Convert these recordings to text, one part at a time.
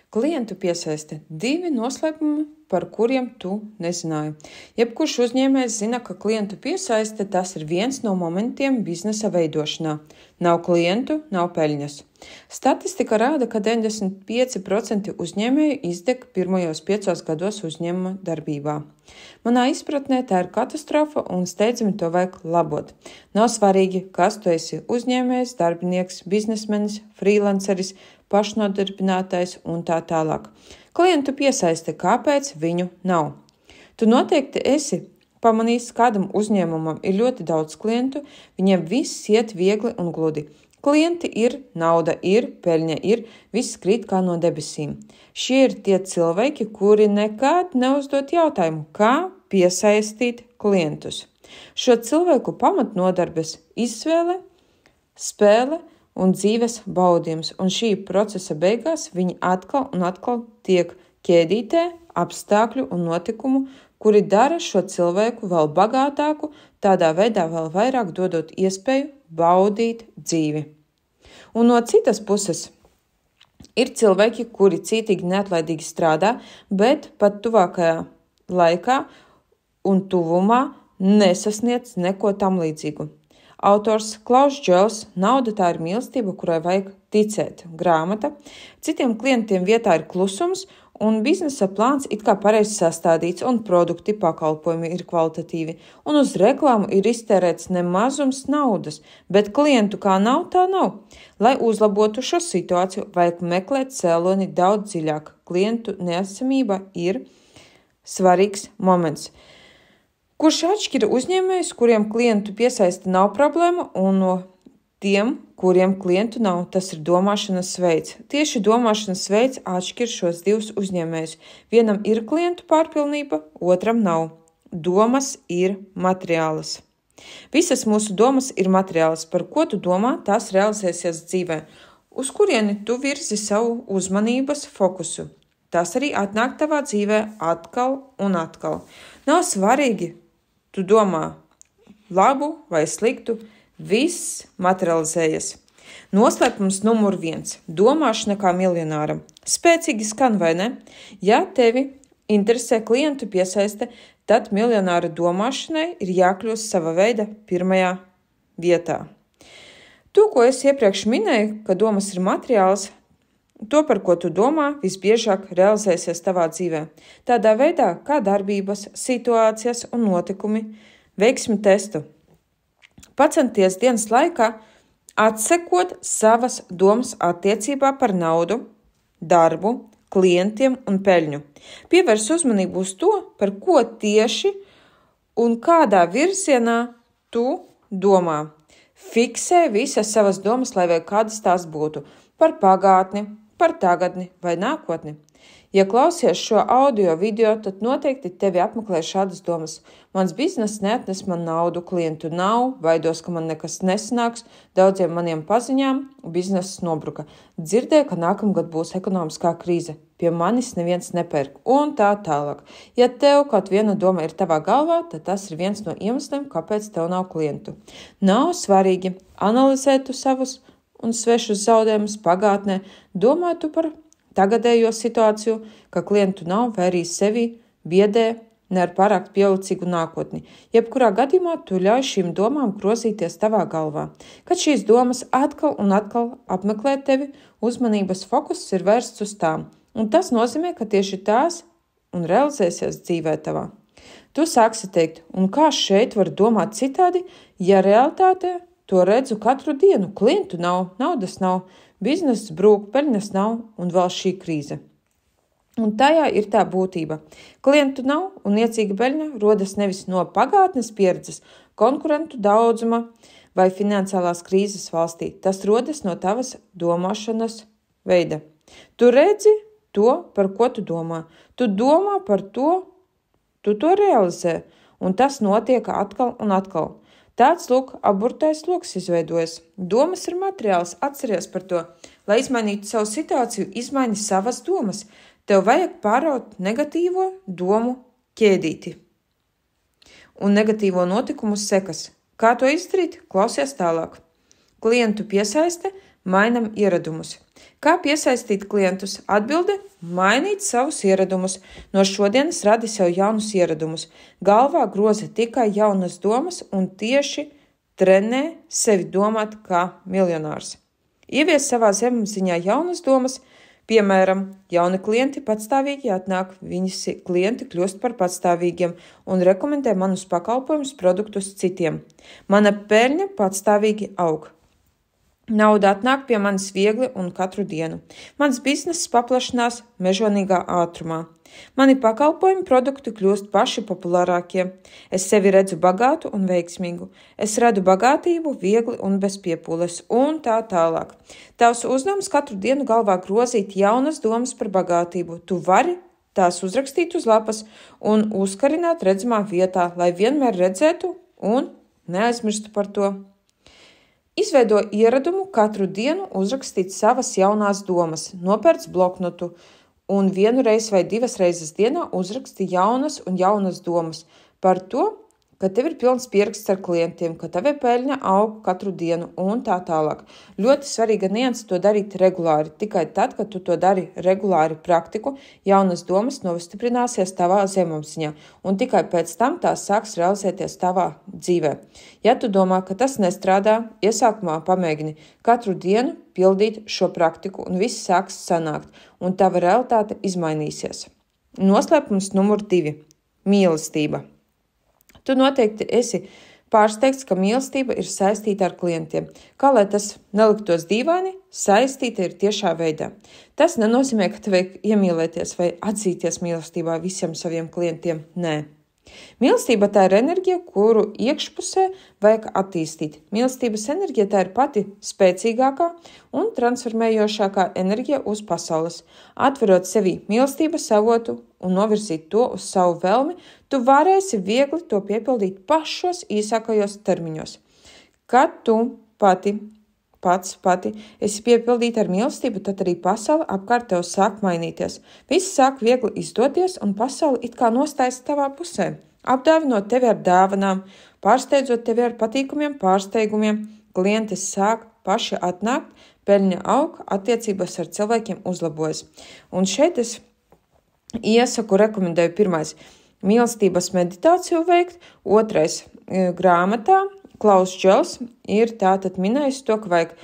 Klientu piesaiste 2 noslēpumi, par kuriem tu nezināji. Jebkurš uzņēmējs zina, ka klientu piesaiste tas ir viens no momentiem biznesa veidošanā. Nav klientu, nav peļņas. Statistika rāda, ka 95% uzņēmēju izdeg pirmajos 5 gados uzņēmuma darbībā. Manā izpratnē tā ir katastrofa un steidzami to vajag labot. Nav svarīgi, kas tu esi - uzņēmējs, darbinieks, biznesmenis, frīlanceris, pašnodarbinātais un tā tālāk. Klientu piesaiste, kāpēc viņu nav? Tu noteikti esi pamanījis, kādam uzņēmumam ir ļoti daudz klientu, viņiem viss iet viegli un gludi. Klienti ir, nauda ir, peļņa ir, viss krīt kā no debesīm. Šie ir tie cilvēki, kuri nekad neuzdod jautājumu, kā piesaistīt klientus. Šo cilvēku pamatnodarbes izvēle, spēle un dzīves baudījums, un šī procesa beigās viņi atkal un atkal tiek ķēdītē apstākļu un notikumu, kuri dara šo cilvēku vēl bagātāku, tādā veidā vēl vairāk dodot iespēju baudīt dzīvi. Un no citas puses ir cilvēki, kuri cītīgi neatlaidīgi strādā, bet pat tuvākajā laikā un tuvumā nesasniedz neko tam līdzīgu. Autors Klaus Džels "Nauda tā ir mīlestība, kurai vajag ticēt" grāmata. Citiem klientiem vietā ir klusums, un biznesa plāns it kā pareizi sastādīts, un produkti, pakalpojumi ir kvalitatīvi, un uz reklāmu ir iztērēts nemazums naudas, bet klientu kā nav, tā nav. Lai uzlabotu šo situāciju, vajag meklēt cēloni daudz dziļāk. Klientu neesamība ir svarīgs moments. Kurš atšķira uzņēmējus, kuriem klientu piesaiste nav problēma, un no tiem, kuriem klientu nav, tas ir domāšanas veids. Tieši domāšanas veids atšķir šos 2 uzņēmējus. Vienam ir klientu pārpilnība, otram nav. Domas ir materiālas. Visas mūsu domas ir materiālas. Par ko tu domā, tās realizēsies dzīvē. Uz kurieni tu virzi savu uzmanības fokusu. Tas arī atnāk tavā dzīvē atkal un atkal. Nav svarīgi, tu domā labu vai sliktu, viss materializējas. Noslēpums numur 1. Domāšana kā miljonāram. Spēcīgi skan, vai ne? Ja tevi interesē klientu piesaiste, tad miljonāra domāšanai ir jākļūst sava veida pirmajā vietā. To, ko es iepriekš minēju, ka domas ir materiāls, to, par ko tu domā, visbiežāk realizēsies tavā dzīvē. Tādā veidā, kā darbības, situācijas un notikumi, veiksmi testu. Pacenties dienas laikā atsekot savas domas attiecībā par naudu, darbu, klientiem un peļņu. Pievērs uzmanību uz to, par ko tieši un kādā virzienā tu domā. Fiksē visas savas domas, lai vai kādas tās būtu, par pagātni, par tagadni vai nākotni. Ja klausies šo audio video, tad noteikti tevi apmeklē šādas domas. Mans bizness neatnes man naudu, klientu nav, baidos, ka man nekas nesanāks, daudziem maniem paziņām bizness nobruka. Dzirdēju, ka nākamgad būs ekonomiskā krīze. Pie manis neviens nepērk un tā tālāk. Ja tev kaut viena doma ir tavā galvā, tad tas ir viens no iemesliem, kāpēc tev nav klientu. Nav svarīgi analizēt savus un svešus zaudējumus pagātnē, domātu par tagadējo situāciju, ka klientu nav vai arī sevi biedē ne ar pārāk pielicīgu nākotni. Jebkurā gadījumā tu ļauj šīm domām grozīties tavā galvā. Kad šīs domas atkal un atkal apmeklē tevi, uzmanības fokus ir vērsts uz tām, un tas nozīmē, ka tieši tās un realizēsies dzīvē tavā. Tu sāksi teikt, un kā šeit var domāt citādi, ja realitātē to redzu katru dienu, klientu nav, naudas nav, bizness brūk, peļņas nav un vēl šī krīze. Un tajā ir tā būtība. Klientu nav un niecīga peļņa rodas nevis no pagātnes pieredzes, konkurentu daudzuma vai finansiālās krīzes valstī. Tas rodas no tavas domāšanas veida. Tu redzi to, par ko tu domā. Tu domā par to, tu to realizē, un tas notiek atkal un atkal. Tāds, lūk, aburtais loks izveidojas. Domas ir materiāls, atceries par to. Lai izmainītu savu situāciju, izmaini savas domas. Tev vajag pāraut negatīvo domu ķēdīti un negatīvo notikumu sekas. Kā to izdarīt? Klausies tālāk. Klientu piesaiste, mainam ieradumus. Kā piesaistīt klientus? Atbilde – mainīt savus ieradumus. No šodienas radi sev jaunus ieradumus. Galvā groza tikai jaunas domas un tieši trenē sevi domāt kā miljonārs. Ievies savā zemapziņā jaunas domas, piemēram, jauni klienti patstāvīgi atnāk, viņas klienti kļūst par patstāvīgiem un rekomendē manus pakalpojumus, produktus citiem. Mana peļņa patstāvīgi aug. Nauda atnāk pie manis viegli un katru dienu. Mans bizness paplašinās mežonīgā ātrumā. Mani pakalpojumi produkti kļūst paši populārākie. Es sevi redzu bagātu un veiksmīgu. Es radu bagātību viegli un bez piepūles un tā tālāk. Tavs uzdevums katru dienu galvā grozīt jaunas domas par bagātību. Tu vari tās uzrakstīt uz lapas un uzkarināt redzamā vietā, lai vienmēr redzētu un neaizmirstu par to. Izveido ieradumu katru dienu uzrakstīt savas jaunās domas, nopērc bloknotu un 1 reizi vai 2 reizes dienā uzraksti jaunas un jaunas domas par to, ka tev ir pilns pieraksts ar klientiem, ka tava peļņa aug katru dienu un tā tālāk. Ļoti svarīga nianse to darīt regulāri. Tikai tad, kad tu to dari regulāri praktiku, jaunas domas nostiprināsies tavā zemapziņā un tikai pēc tam tās sāks realizēties tavā dzīvē. Ja tu domā, ka tas nestrādā, iesākumā pamēģini katru dienu pildīt šo praktiku un viss sāks sanākt un tava realitāte izmainīsies. Noslēpums numur 2. Mīlestība. Tu noteikti esi pārsteigts, ka mīlestība ir saistīta ar klientiem. Kā lai tas neliktos dīvaini, saistīta ir tiešā veidā. Tas nenozīmē, ka tev vajag iemīlēties vai atzīties mīlestībā visiem saviem klientiem. Nē. Mīlestība tā ir enerģija, kuru iekšpusē vajag attīstīt. Mīlestības enerģija tā ir pati spēcīgākā un transformējošākā enerģija uz pasaules. Atverot sevi mīlestības avotu un novirzīt to uz savu vēlmi, tu varēsi viegli to piepildīt pašos īsākajos termiņos. Kad tu pati esi piepildīta ar mīlestību, tad arī pasaule apkārt tev sāk mainīties. Viss sāk viegli izdoties un pasaule it kā nostājas tavā pusē. Apdāvinot tevi ar dāvanām, pārsteidzot tevi ar patīkamiem pārsteigumiem, klienti sāk paši atnākt, peļņa aug, attiecības ar cilvēkiem uzlabojas. Un šeit es rekomendēju 1. mīlestības meditāciju veikt, 2. grāmatā. Klaus Džels ir tātad minējis to, ka vajag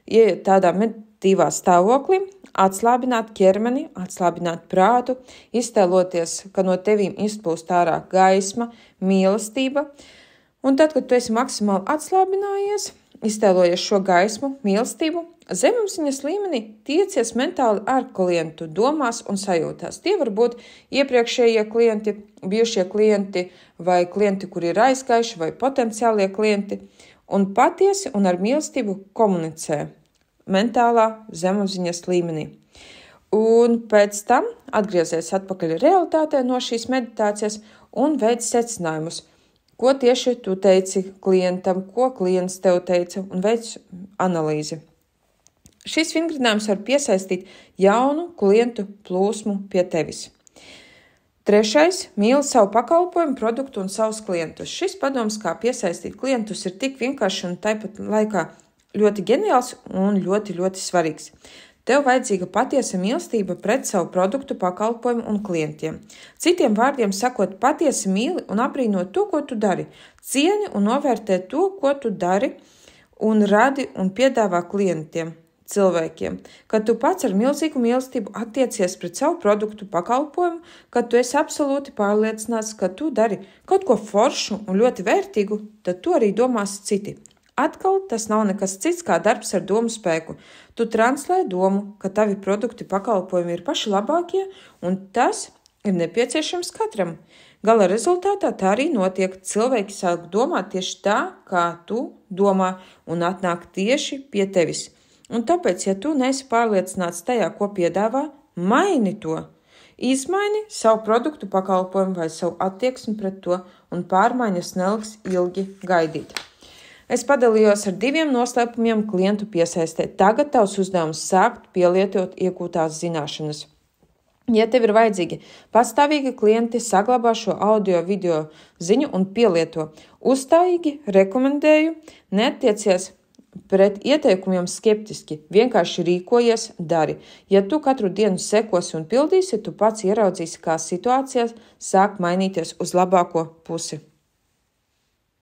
ieiet tādā meditīvā stāvoklī, atslābināt ķermeni, atslābināt prātu, iztēloties, ka no tevīm izplūst ārā gaisma, mīlestība. Un tad, kad tu esi maksimāli atslābinājies, iztēlojies šo gaismu, mīlestību, zemapziņas līmenī tiecies mentāli ar klientu domās un sajūtās. Tie var būt iepriekšējie klienti, bijušie klienti vai klienti, kuri ir aizgājuši vai potenciālie klienti, un patiesi un ar mīlestību komunicē mentālā zemapziņas līmenī. Un pēc tam atgriezies atpakaļ realitātē no šīs meditācijas un veic secinājumus. Ko tieši tu teici klientam, ko klients tev teica un veic analīzi. Šis vingrinājums var piesaistīt jaunu klientu plūsmu pie tevis. 3. Mīli savu pakalpojumu, produktu un savus klientus. Šis padoms, kā piesaistīt klientus, ir tik vienkārši un tāpat laikā ļoti ģeniāls un ļoti, ļoti svarīgs. Tev vajadzīga patiesa mīlestība pret savu produktu, pakalpojumu un klientiem. Citiem vārdiem sakot, patiesi mīli un abrīno to, ko tu dari. Cieni un novērtē to, ko tu dari un radi un piedāvā klientiem, cilvēkiem. Kad tu pats ar milzīgu mīlestību attiecies pret savu produktu, pakalpojumu, kad tu esi absolūti pārliecināts, ka tu dari kaut ko foršu un ļoti vērtīgu, tad to arī domās citi. Atkal tas nav nekas cits kā darbs ar domu spēku. Tu translē domu, ka tavi produkti pakalpojumi ir paši labākie, un tas ir nepieciešams katram. Gala rezultātā tā arī notiek. Cilvēki sāk domāt tieši tā, kā tu domā, un atnāk tieši pie tevis. Un tāpēc, ja tu neesi pārliecināts tajā, ko piedāvā, maini to. Izmaini savu produktu, pakalpojumu vai savu attieksmi pret to, un pārmaiņas neliks ilgi gaidīt. Es padalījos ar 2 noslēpumiem klientu piesaistē. Tagad tavs uzdevums sākt pielietot iegūtās zināšanas. Ja tev ir vajadzīgi pastāvīgi klienti, saglabā šo audio video ziņu un pielieto. Uzstājīgi rekomendēju, neattiecies pret ieteikumiem skeptiski, vienkārši rīkojies, dari. Ja tu katru dienu sekosi un pildīsi, tu pats ieraudzīsi, kā situācijas sāk mainīties uz labāko pusi.